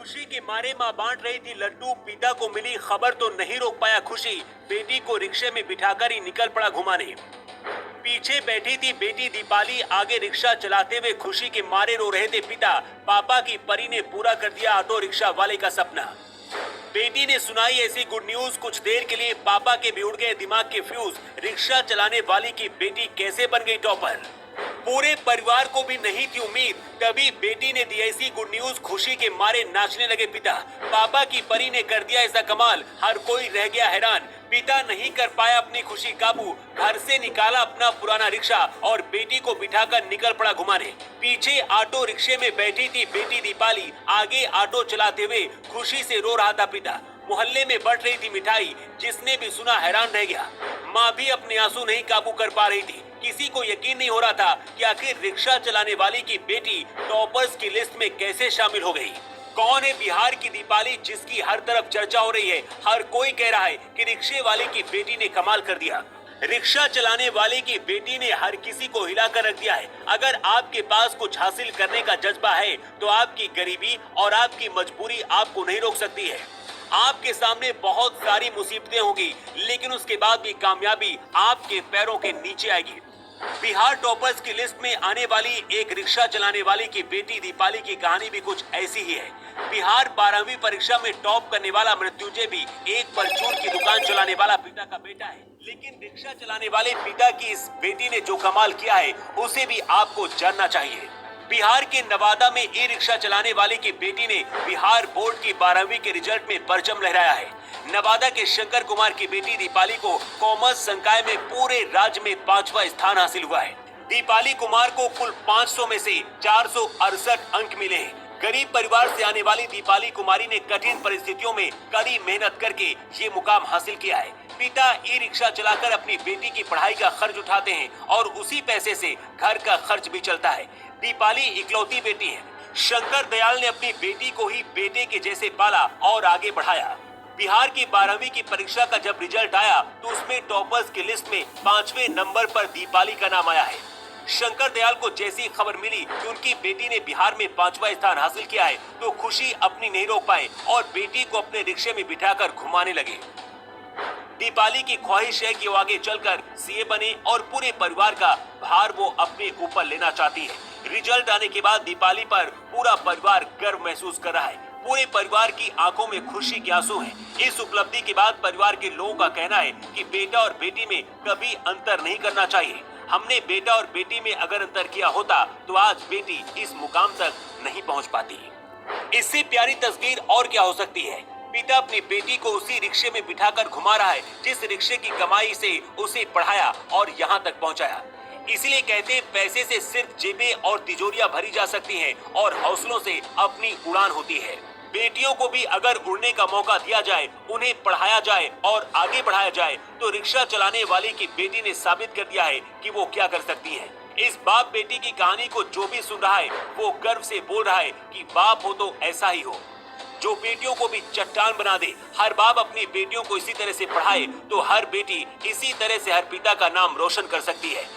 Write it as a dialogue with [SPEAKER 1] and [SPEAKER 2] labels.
[SPEAKER 1] खुशी के मारे मां बांट रही थी लड्डू। पिता को मिली खबर तो नहीं रोक पाया खुशी। बेटी को रिक्शे में बिठाकर ही निकल पड़ा घुमाने। पीछे बैठी थी बेटी दीपाली, आगे रिक्शा चलाते हुए खुशी के मारे रो रहे थे पिता। पापा की परी ने पूरा कर दिया ऑटो रिक्शा वाले का सपना। बेटी ने सुनाई ऐसी गुड न्यूज। कुछ देर के लिए पापा के भी उड़ गए दिमाग के फ्यूज। रिक्शा चलाने वाली की बेटी कैसे बन गई टॉपर, पूरे परिवार को भी नहीं थी उम्मीद। तभी बेटी ने दी ऐसी गुड न्यूज। खुशी के मारे नाचने लगे पिता। पापा की परी ने कर दिया ऐसा कमाल, हर कोई रह गया हैरान। पिता नहीं कर पाया अपनी खुशी काबू, घर से निकाला अपना पुराना रिक्शा और बेटी को बिठाकर निकल पड़ा घुमाने। पीछे ऑटो रिक्शे में बैठी थी बेटी दीपाली, आगे ऑटो चलाते हुए खुशी से रो रहा था पिता। मोहल्ले में बट रही थी मिठाई, जिसने भी सुना हैरान रह गया। माँ भी अपने आंसू नहीं काबू कर पा रही थी। किसी को यकीन नहीं हो रहा था कि आखिर रिक्शा चलाने वाली की बेटी टॉपर्स की लिस्ट में कैसे शामिल हो गई। कौन है बिहार की दीपाली जिसकी हर तरफ चर्चा हो रही है। हर कोई कह रहा है कि रिक्शे वाले की बेटी ने कमाल कर दिया। रिक्शा चलाने वाले की बेटी ने हर किसी को हिला कर रख दिया है। अगर आपके पास कुछ हासिल करने का जज्बा है तो आपकी गरीबी और आपकी मजबूरी आपको नहीं रोक सकती है। आपके सामने बहुत सारी मुसीबतें होगी, लेकिन उसके बाद भी कामयाबी आपके पैरों के नीचे आएगी। बिहार टॉपर्स की लिस्ट में आने वाली एक रिक्शा चलाने वाली की बेटी दीपाली की कहानी भी कुछ ऐसी ही है। बिहार 12वीं परीक्षा में टॉप करने वाला मृत्युंजय भी एक परचून की दुकान चलाने वाला पिता का बेटा है। लेकिन रिक्शा चलाने वाले पिता की इस बेटी ने जो कमाल किया है उसे भी आपको जानना चाहिए। बिहार के नवादा में ई रिक्शा चलाने वाली की बेटी ने बिहार बोर्ड की 12वीं के रिजल्ट में परचम लहराया है। नवादा के शंकर कुमार की बेटी दीपाली को कॉमर्स संकाय में पूरे राज्य में 5वां स्थान हासिल हुआ है। दीपाली कुमार को कुल 500 में से 468 अंक मिले हैं। गरीब परिवार से आने वाली दीपाली कुमारी ने कठिन परिस्थितियों में कड़ी मेहनत करके ये मुकाम हासिल किया है। पिता ई रिक्शा चलाकर अपनी बेटी की पढ़ाई का खर्च उठाते हैं और उसी पैसे से घर का खर्च भी चलता है। दीपाली इकलौती बेटी है। शंकर दयाल ने अपनी बेटी को ही बेटे के जैसे पाला और आगे बढ़ाया। बिहार की 12वीं की परीक्षा का जब रिजल्ट आया तो उसमें टॉपर्स की लिस्ट में 5वें नंबर पर दीपाली का नाम आया है। शंकर दयाल को जैसी खबर मिली कि उनकी बेटी ने बिहार में 5वां स्थान हासिल किया है तो खुशी अपनी नहीं रोक पाए और बेटी को अपने रिक्शे में बिठाकर घुमाने लगे। दीपाली की ख्वाहिश है कि वो आगे चलकर सीए बने और पूरे परिवार का भार वो अपने ऊपर लेना चाहती है। रिजल्ट आने के बाद दीपाली पर पूरा परिवार गर्व महसूस कर रहा है। पूरे परिवार की आंखों में खुशी के आंसू हैं। इस उपलब्धि के बाद परिवार के लोगों का कहना है कि बेटा और बेटी में कभी अंतर नहीं करना चाहिए। हमने बेटा और बेटी में अगर अंतर किया होता तो आज बेटी इस मुकाम तक नहीं पहुंच पाती। इससे प्यारी तस्वीर और क्या हो सकती है। पिता अपनी बेटी को उसी रिक्शे में बिठाकर घुमा रहा है जिस रिक्शे की कमाई से उसे पढ़ाया और यहाँ तक पहुँचाया। इसीलिए कहते हैं पैसे से सिर्फ जेबें और तिजोरियां भरी जा सकती हैं और हौसलों से अपनी उड़ान होती है। बेटियों को भी अगर उड़ने का मौका दिया जाए, उन्हें पढ़ाया जाए और आगे बढ़ाया जाए तो रिक्शा चलाने वाली की बेटी ने साबित कर दिया है कि वो क्या कर सकती है। इस बाप बेटी की कहानी को जो भी सुन रहा है वो गर्व से बोल रहा है कि बाप हो तो ऐसा ही हो, जो बेटियों को भी चट्टान बना दे। हर बाप अपनी बेटियों को इसी तरह से पढ़ाए तो हर बेटी इसी तरह से हर पिता का नाम रोशन कर सकती है।